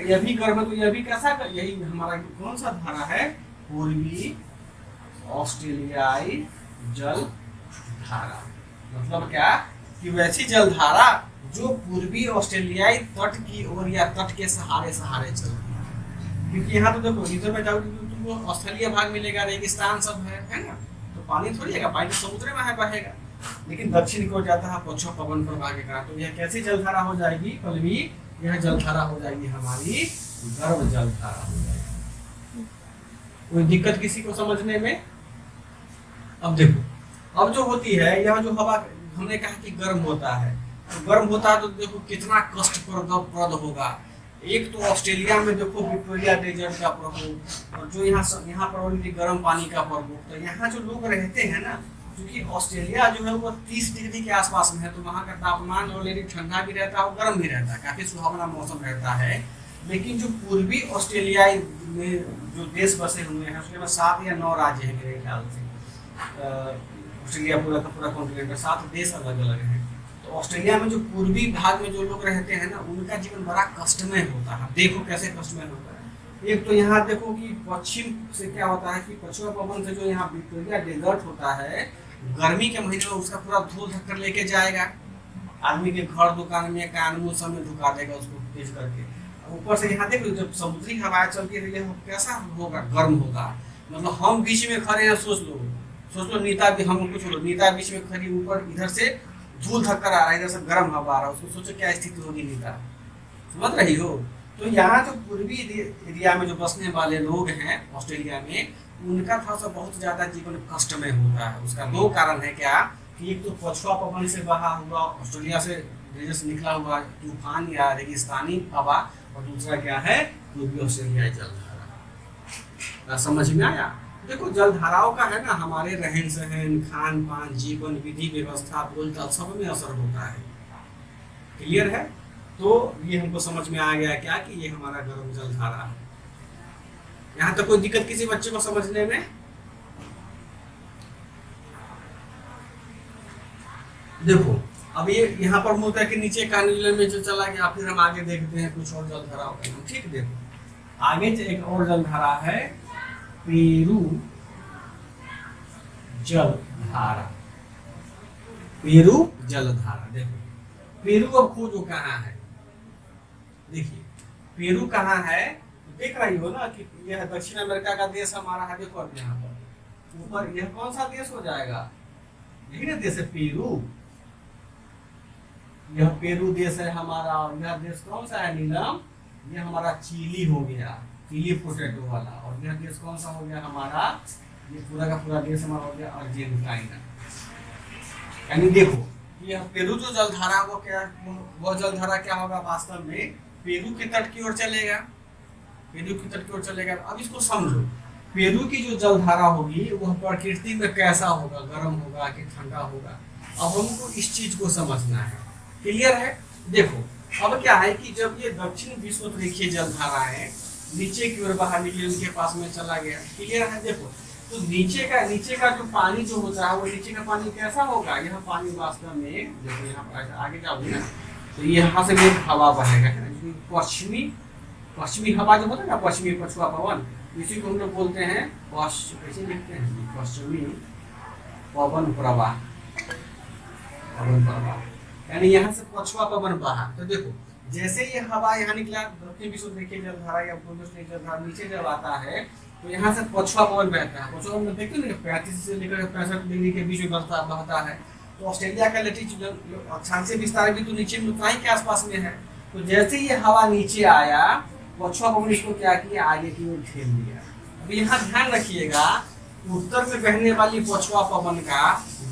यह भी गर्म है, तो यह भी कैसा, यही हमारा कौन सा धारा है, पूर्वी ऑस्ट्रेलियाई जल धारा। मतलब क्या कि वैसी जलधारा जो पूर्वी ऑस्ट्रेलियाई तट की ओर या तट के सहारे सहारे चलती है। क्योंकि यहाँ तो देखो इधर में जाओगे तो तुमको ऑस्ट्रेलिया भाग मिलेगा, रेगिस्तान सब है ना, तो पानी थोड़ी है, पानी समुद्र में है, बहेगा। लेकिन दक्षिण की ओर जाता है पछुआ पवन प्रवाह के कारण। तो यह कैसी जलधारा हो जाएगी, पल्लवी, यह जलधारा हो जाएगी हमारी गर्म जलधारा हो जाएगी। कोई दिक्कत किसी को समझने में? अब देखो अब जो होती है, यह जो हवा हमने कहा कि गर्म होता है, तो गर्म होता है तो देखो कितना कष्टप्रद होगा। एक तो ऑस्ट्रेलिया में देखो विक्टोरिया डेजर्ट का प्रकोप, और जो यहाँ पर ऑलरेडी गर्म पानी का प्रकोप। तो यहाँ जो लोग रहते हैं ना, क्योंकि ऑस्ट्रेलिया जो है वो 30 डिग्री के आसपास में है, तो वहाँ का तापमान ऑलरेडी ठंडा भी रहता है और गर्म भी रहता है, काफी सुहावना मौसम रहता है। लेकिन जो पूर्वी ऑस्ट्रेलियाई में जो देश बसे हुए हैं उसके में 7 या 9 राज्य हैं मेरे ख्याल से। ऑस्ट्रेलिया पूरा का पूरा कॉन्टिनेंट में 7 देश अलग अलग हैं। तो ऑस्ट्रेलिया में जो पूर्वी भाग में जो लोग रहते हैं ना, उनका जीवन बड़ा कष्टमय होता है। देखो कैसे कष्टमय होता है। एक तो यहाँ देखो कि पश्चिम से क्या होता है कि पछुआ पवन से जो यहाँ विक्टोरिया डेजर्ट होता है, गर्मी के महीने में उसका पूरा धूल धक्कर लेके जाएगा, आदमी के घर दुकान में कान मुंह सब में धुका देगा उसको तेज करके। ऊपर से यहाँ देखो जब समुद्री हवाएं चलती है कैसा होगा, गर्म होगा। मतलब हम बीच में खड़े हैं, सोच लो नीता भी, हम कुछ नीता बीच में खड़ी, ऊपर इधर से धूल धक्कर आ रहा है, इधर से गर्म हवा आ रहा है, उसको सोचो क्या स्थिति होगी नीता, समझ रही हो। तो यहाँ जो पूर्वी एरिया में जो बसने वाले लोग हैं ऑस्ट्रेलिया में, उनका थोड़ा सा बहुत ज्यादा जीवन कष्ट में होता है। उसका 2 कारण है क्या कि एक तो पछुआ पवन से बहा हुआ ऑस्ट्रेलिया से निकला हुआ तूफान या रेगिस्तानी हवा, और दूसरा क्या है पूर्वी ऑस्ट्रेलियाई जलधारा। समझ में आया? देखो जलधाराओं का है ना हमारे रहन सहन, खान पान, जीवन विधि व्यवस्था, बोलचाल सब में असर होता है। क्लियर है? तो ये हमको समझ में आ गया क्या कि ये हमारा गर्म जलधारा है। यहाँ तक कोई दिक्कत किसी बच्चे को समझने में? देखो अब ये यहाँ पर मुद्दा के नीचे का नीले में जो चला गया, फिर हम आगे देखते हैं कुछ और जलधाराओं का। ठीक, देखो आगे एक और जलधारा है पेरू जलधारा। पेरू जलधारा, देखो पेरू अब खोजो कहाँ है। देखिए पेरू कहाँ है, देख रही हो ना कि यह दक्षिण अमेरिका का देश हमारा है। देखो अब यहाँ पर ऊपर यह कौन सा देश हो जाएगा, यही ना देश है पेरू। यह पेरू देश है हमारा, और यह देश कौन सा है नीलम, यह हमारा चिली हो गया, चिली पोटैटो वाला। और यह देश कौन सा हो गया हमारा, ये पूरा का पूरा देश हमारा हो गया अर्जेंटीना। यानी देखो यह पेरू जो जलधारा वो क्या, वो जलधारा क्या होगा वास्तव में पेरू के तट की ओर चलेगा, पेरू की तट की ओर चलेगा। अब इसको समझो, पेरू की जो जलधारा होगी वह प्रकृति में कैसा होगा, गर्म होगा कि ठंडा होगा। अब हमको इस चीज को समझना है। क्लियर है? देखो अब क्या है कि जब ये दक्षिण विषुववृत्तीय जलधारा है नीचे की ओर बाहर निकले, उनके पास में चला गया। क्लियर है? देखो तो नीचे का जो पानी जो होता है वो नीचे का पानी कैसा होगा, यह पानी वास्तव में देखो यहाँ पर आगे जाओगे ना तो यहाँ से एक हवा बहेगा, पश्चिमी हवा जो होता है ना, पश्चिमी पछुआ पवन, इसी को हम लोग बोलते हैं कैसे लिखते हैं, पश्चिमी पवन प्रवाह। पवन प्रवाह, यानी यहाँ से पछुआ पवन बहा। तो देखो जैसे ये हवा यहाँ निकला, दक्षिण विषुवत रेखीय जलधारा या पूर्व विषुवत रेखीय जलधारा नीचे जब आता है तो यहाँ से पछुआ पवन बहता है। पछुआ पवन देखते हैं 35 से लेकर 65 डिग्री के बीच में बहता है। तो ऑस्ट्रेलिया का लैटिट्यूड अक्षांशीय विस्तार भी तो नीचे में उतना ही के आसपास में है। तो जैसे ये हवा नीचे आया, पछुआ पवन इसको क्या किया, आगे की ओर ठेल दिया। अब यहाँ ध्यान रखिएगा, उत्तर में बहने वाली पछुआ पवन का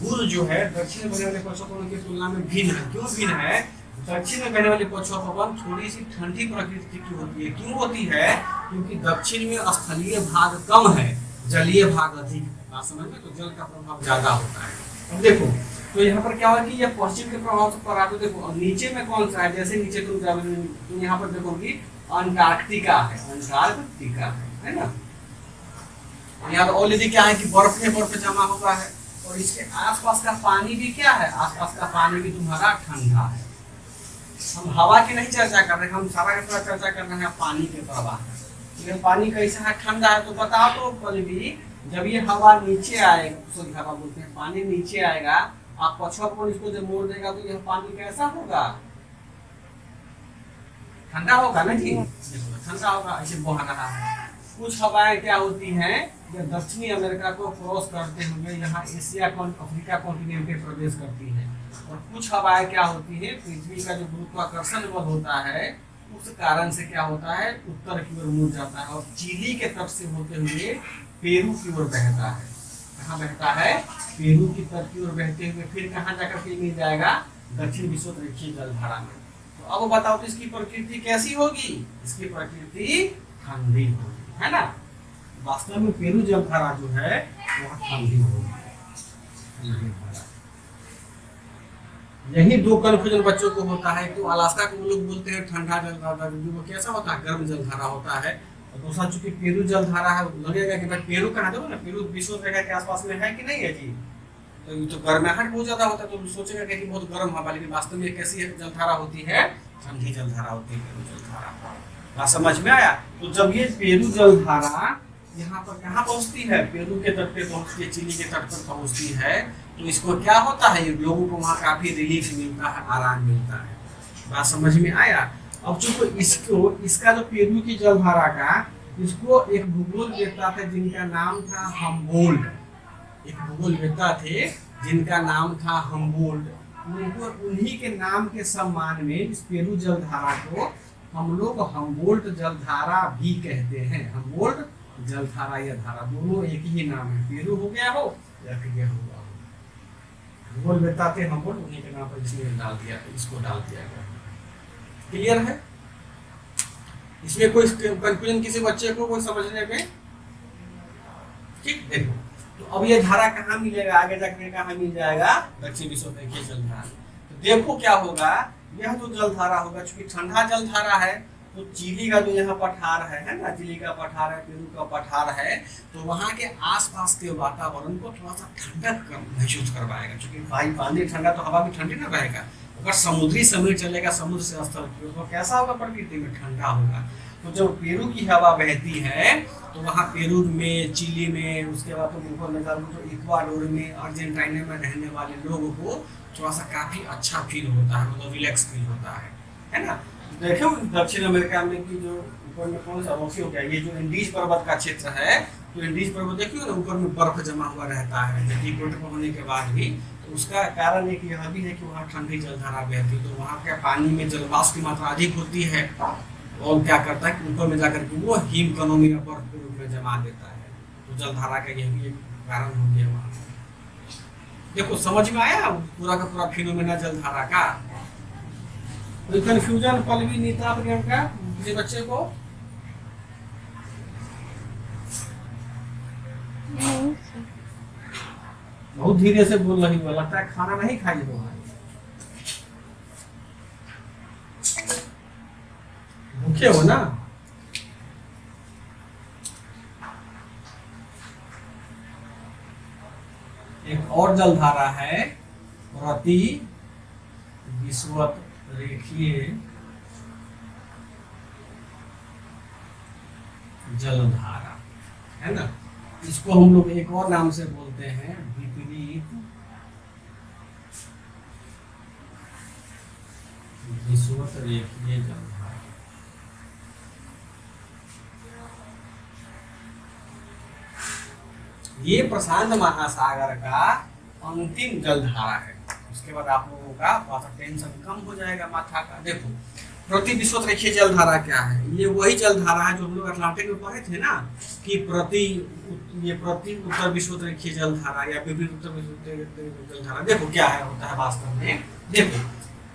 गुण जो है दक्षिण में बहने वाले पछुआ पवन की तुलना में भिन्न है। क्यों भिन्न है? दक्षिण में बहने वाली पछुआ पवन थोड़ी सी ठंडी प्रकृति की होती है। क्यों होती है? क्योंकि दक्षिण में स्थलीय भाग कम है, जलीय भाग अधिक है। बात समझ में? तो जल का प्रभाव ज्यादा होता है। अब देखो तो यहाँ पर क्या हुआ कि ये पश्चिम के प्रभाव से पर आते, देखो नीचे में कौन सा है, जैसे नीचे तुम जाओगे तो यहाँ पर देखोगी अंटार्कटिका है, अंटार्कटिका है ना। यहाँ तो ऑलरेडी क्या है कि बर्फ है, बर्फ जमा हुआ है, और इसके आसपास का पानी भी क्या है, आसपास का पानी भी तुम्हारा ठंडा है। हम हवा की नहीं चर्चा कर रहे हैं, हम सारा का सारा चर्चा कर रहे हैं पानी के प्रवाह। लेकिन पानी कैसा है, ठंडा है। तो बताओ तो पल्लवी, जब ये हवा नीचे आएगा, शुद्ध हवा बोलते हैं, पानी नीचे आएगा, आप पछुआ पवन इसको जब मोड़ देगा तो यह पानी कैसा होगा, ठंडा होगा ना जी। देखो ठंडा होगा, ऐसे बह रहा है। कुछ हवाएं क्या होती हैं, जब दक्षिणी अमेरिका को क्रॉस करते हुए यहाँ एशिया अफ्रीका कॉन्टिनेंट में प्रवेश करती है। और कुछ हवाएं क्या होती है, पृथ्वी का जो गुरुत्वाकर्षण बल होता है उस कारण से क्या होता है, उत्तर की ओर मुड़ जाता है और चिली के तट से होते हुए पेरू की ओर बहता है। कहाँ बहता है, पेरू की तट की ओर बहते हुए फिर कहाँ जाकर के मिल जाएगा, दक्षिण विषुवत रेखीय जलधारा में। तो अब बताओ तो इसकी प्रकृति कैसी होगी, इसकी प्रकृति ठंडी होगी, है ना। वास्तव में पेरू जलधारा जो है वह ठंडी होगी। यही दो कन्फ्यूजन बच्चों को होता है कि अलास्का को लोग बोलते हैं ठंडा जलधारा, वो कैसा होता है, गर्म जलधारा होता है। और दूसरा चूंकि पेरू जलधारा है, लगेगा कि भाई पेरू कहाँ देखो ना, पेरू विषुवत रेखा के आसपास में है कि नहीं है जी। तो ये तो गर्माहट बहुत ज्यादा होता है, तो सोचेगा कि बहुत गर्म हवा, लेकिन वास्तव में कैसी जलधारा होती है, ठंडी जलधारा होती है पेरू जलधारा। बात समझ में आया। तो जब ये पेरू जलधारा यहाँ पर कहाँ पहुँचती है, पेरू के तट पे पहुँचती है, चिली के तट पर पहुँचती है, तो इसको क्या होता है, लोगों को वहाँ काफी रिलीफ मिलता है, आराम मिलता है। बात समझ में आया। अब चूंकि इसको इसका जो पेरू की जलधारा का, इसको एक भूगोलवेत्ता थे जिनका नाम था हम्बोल्ट। एक भूगोलवेत्ता थे जिनका नाम था हम्बोल्ट। उनको उन्हीं के नाम के सम्मान में इस पेरू जलधारा को हम लोग हम्बोल्ट जलधारा भी कहते हैं। हम्बोल्ट जलधारा या धारा दोनों एक ही नाम है, पेरू हो गया हो या फिर यह हुआ हो। भूगोलवेत्ता थे हम्बोल्ट, उन्हीं के नाम पर इसमें डाल दिया, इसको डाल दिया गया। क्लियर है? इसमें कोई कंफ्यूजन किसी बच्चे को कोई समझने में? ठीक, देखो तो अब ये धारा कहाँ मिलेगा, आगे जाकर कहाँ मिल जाएगा, दक्षिण विषुवत रेखीय जलधारा। तो देखो क्या होगा, यह जो जलधारा होगा, चूंकि ठंडा जलधारा है, तो चिली का जो यहाँ पठार है ना, चिली का पठार है, पेरू का पठार है, तो वहाँ के आसपास के वातावरण को थोड़ा सा ठंडक महसूस करवाएगा। चूंकि भाई पानी ठंडा तो हवा भी ठंडी ना रहेगा। अगर समुद्री समीर चलेगा, समुद्र से स्तर की, तो कैसा होगा, प्रकृति में ठंडा होगा। तो जब पेरू की हवा बहती है तो वहाँ पेरू में, चिली में, उसके बाद तो ऊपर में तो इक्वाडोर में, अर्जेंटीना में रहने वाले लोगों को थोड़ा सा काफी अच्छा फील होता है, मतलब रिलैक्स फील होता है ना। देखो दक्षिण अमेरिका में की जो ऊपर में कौन सा रॉक्सी हो गया, ये जो इंडीज पर्वत का क्षेत्र है, तो इंडीज पर्वत देखिए ना, ऊपर में बर्फ जमा हुआ रहता है इक्वेटर पर होने के बाद भी। तो उसका कारण एक यह भी है कि वहाँ ठंडी जलधारा बहती है, तो वहाँ के पानी में जलवाष्प की मात्रा अधिक होती है, और क्या करता है कि ऊपर में जाकर के वो हिम कणों में या बर्फ के रूप में जमा देता है। तो जलधारा का यह भी एक कारण हो गया वहाँ। देखो समझ में आया पूरा का पूरा फिनोमेना जलधारा का। कोई कंफ्यूजन पल्लवी, नीता, प्रियंका किसी बच्चे को? नहीं सर। बहुत धीरे से बोल रही हो, लगता है खाना नहीं खाई हो। भूखे हो ना? एक और जलधारा है प्रति विषुवत रेखीय जलधारा, है ना। इसको हम लोग एक और नाम से बोलते हैं विपरीत विषुवत रेखीय जलधारा। ये प्रशांत महासागर का अंतिम जलधारा है। उसके बाद आप लोगों का थोड़ा सा टेंशन कम हो जाएगा माथा का। देखो प्रति विषुवत रेखीय जलधारा क्या है, ये वही जलधारा है जो हम लोग अटलांटिक में पढ़े थे ना कि प्रति उत्तर विषुवत रेखीय जलधारा या विपरीत उत्तर विषुवत रेखीय जलधारा। देखो क्या है होता है वास्तव में। देखो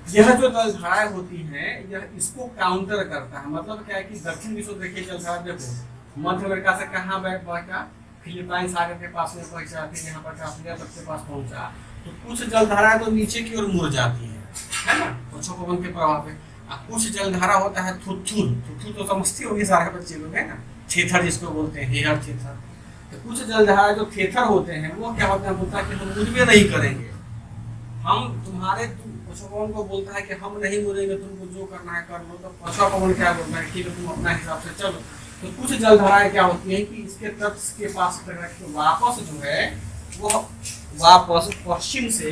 यह जो जलधाराएं होती हैं यह इसको काउंटर करता है। मतलब क्या है कि दक्षिण विषुवत रेखीय जलधारा देखो मध्य अमेरिका से कहाँ बढ़ा, फिलिपाइन सागर के पास में पहुंचा, फिर यहाँ पर ऑस्ट्रेलिया तक के पास पहुंचा। तो कुछ जलधाराएं तो नीचे की ओर मुड़ जाती है ना पश्चिम पवन के प्रभाव में। कुछ जलधारा होता है थुथुर तो समझती होगी सारे बच्चे लोग है ना, थेथर जिसको बोलते हैं, हेहर थेथर। तो कुछ जलधारा जो थेथर होते हैं वो क्या होता है कि हम मुझमें नहीं करेंगे, हम तुम्हारे पश्चिम पवन को बोलता है कि हम नहीं मुड़ेंगे, तुमको जो करना है कर लो। तो पश्चिम पवन क्या बोलता है ठीक है तुम अपना हिसाब से चलो। तो कुछ जलधाराएं क्या होती हैं कि इसके तट के पास तो वापस जो है वो वापस पश्चिम से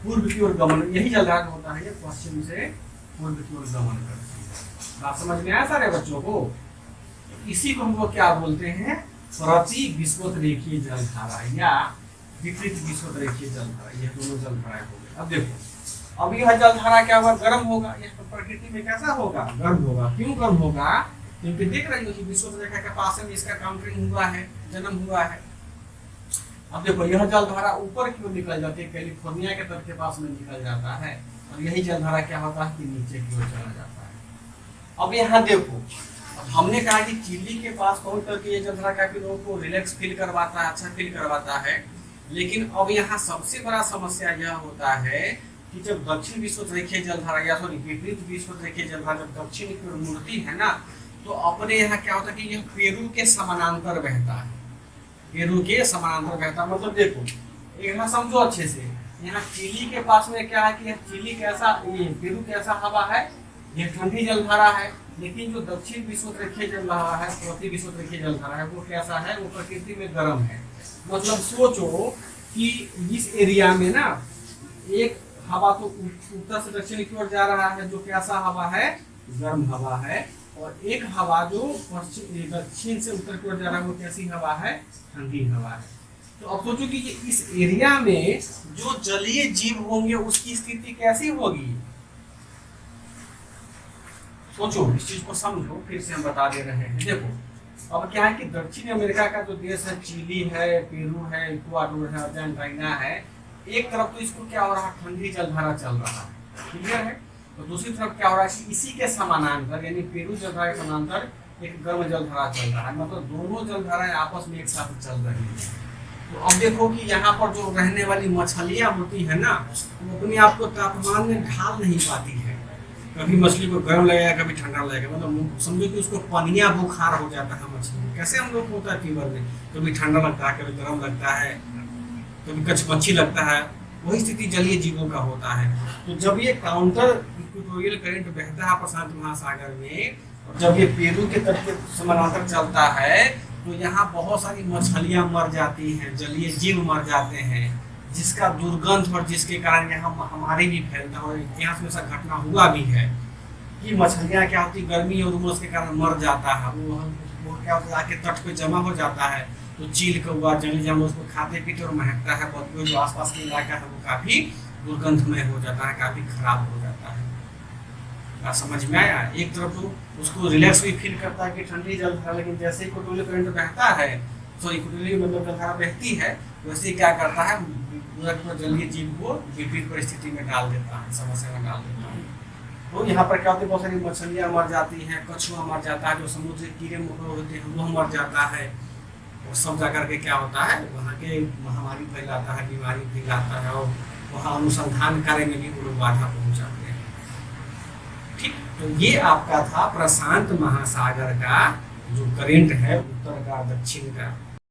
पूर्व की ओर गमन, यही जलधारा होता है ये पश्चिम से पूर्व की ओर गमन करती है। बात समझ में आया सारे बच्चों को। इसी को हम लोग क्या बोलते हैं, प्रति विषुवत रेखीय जलधारा या विपरीत विषुवत रेखीय जलधारा। ये दोनों जलधाराएं हो गई। अब देखो अब यह जलधारा क्या होगा, गर्म होगा। यह प्रकृति में कैसा होगा, गर्म होगा। क्यों गर्म होगा, क्योंकि देख रही हो कि विषुवत रेखा के पास में इसका काउंटरिंग हुआ है, जन्म हुआ है। अब देखो यह जलधारा ऊपर की ओर निकल जाती है, कैलिफोर्निया के तट के पास में निकल जाता है, और यही जलधारा क्या होता है कि नीचे की ओर चला जाता है। अब यहाँ देखो अब हमने कहा कि चिली के पास पहुंच करके ये जलधारा काफी लोगों को रिलैक्स फील करवाता है, अच्छा फील करवाता है। लेकिन अब यहाँ सबसे बड़ा समस्या यह होता है कि जब दक्षिण विषुवत रेखीय जलधारा या सॉरी विपरीत विषुवत रेखीय जलधारा जब दक्षिण की ओर मुड़ती है ना, तो अपने यहाँ क्या होता है कि यह पेरू के समानांतर बहता है। पेरू के समानांतर बहता मतलब देखो यहाँ समझो अच्छे से, यहाँ चिली के पास में क्या है कि यह चिली कैसा, ये पेरू कैसा हवा है, यह ठंडी जलधारा है। लेकिन जो दक्षिण विषुवत रेखीय जलधारा है, प्रति विषुवत रेखीय जलधारा है, वो कैसा है, वो प्रकृति में गर्म है। मतलब सोचो कि इस एरिया में ना एक हवा तो उत्तर से दक्षिण की ओर जा रहा है जो कैसा हवा है, गर्म हवा है, और एक हवा जो दक्षिण से उत्तर की ओर जा रहा है वो कैसी हवा है, ठंडी हवा है। तो अब सोचो कि इस एरिया में जो जलीय जीव होंगे उसकी स्थिति कैसी होगी। सोचो इस चीज को समझो, फिर से हम बता दे रहे हैं। देखो अब क्या है कि दक्षिण अमेरिका का जो देश है, चिली है, पेरू है, इक्वाडोर है, अर्जेंटीना है, एक तरफ तो इसको क्या हो रहा है, ठंडी जलधारा चल रहा है, क्लियर है। तो दूसरी तरफ क्या हो रहा है कि इसी के समानांतर यानी पेरू जलधारा के समानांतर एक गर्म जलधारा चल रहा है। मतलब दोनों जलधाराएं आपस में एक साथ चल रही है। तो अब देखो कि यहाँ पर जो रहने वाली मछलियाँ होती है ना, वो अपने आप को तापमान में ढाल नहीं पाती है। कभी मछली को गर्म लगेगा, कभी ठंडा लगेगा। मतलब समझो कि उसको पनिया बुखार हो जाता है मछली को। कैसे हम लोग को होता है फीवर में, कभी ठंडा लगता है, कभी गर्म लगता है, कभी कचमच्छी लगता है। वही स्थिति जलीय जीवों का होता है। तो जब ये काउंटर इक्वेटोरियल करंट बहता है प्रशांत महासागर में, और जब ये पेरू के तट के समानांतर चलता है, तो यहाँ बहुत सारी मछलियाँ मर जाती हैं, जलीय जीव मर जाते हैं, जिसका दुर्गंध और जिसके कारण यहाँ महामारी भी फैलता है। और इतिहास में ऐसा घटना हुआ भी है कि मछलियाँ क्या होती, गर्मी और उमस के कारण मर जाता है। वो क्या होता है, आके तट पे जमा हो जाता है। तो चील कौआ जंगली जानवर उसको खाते पीते और महकता है। बदबू जो आसपास के इलाका है वो काफी दुर्गंधमय हो जाता है, काफी खराब हो जाता है। बात समझ में आया। एक तरफ तो उसको रिलैक्स भी फील करता है कि ठंडी जलधारा, लेकिन जैसे ही इक्वेटोरियल करंट बहता है, तो इक्वेटोरियल मतलब जलधारा बहती है, वैसे ही क्या करता है, पूरा जलीय जीव को विपरीत परिस्थिति में डाल देता है, समस्या में डाल देता है। तो यहाँ पर क्या होता है, बहुत सारी मछलियाँ मर जाती हैं, कछुआ मर जाता है, जो समुद्री कीड़े मकोड़े होते हैं वो मर जाता है। और सब जाकर के क्या होता है, वहाँ के महामारी फैलाता है, बीमारी फैलाता है, और वहाँ अनुसंधान कार्य में भी वो लोग बाधा पहुँचाते हैं। ठीक, तो ये आपका था प्रशांत महासागर का जो करंट है, उत्तर का दक्षिण का।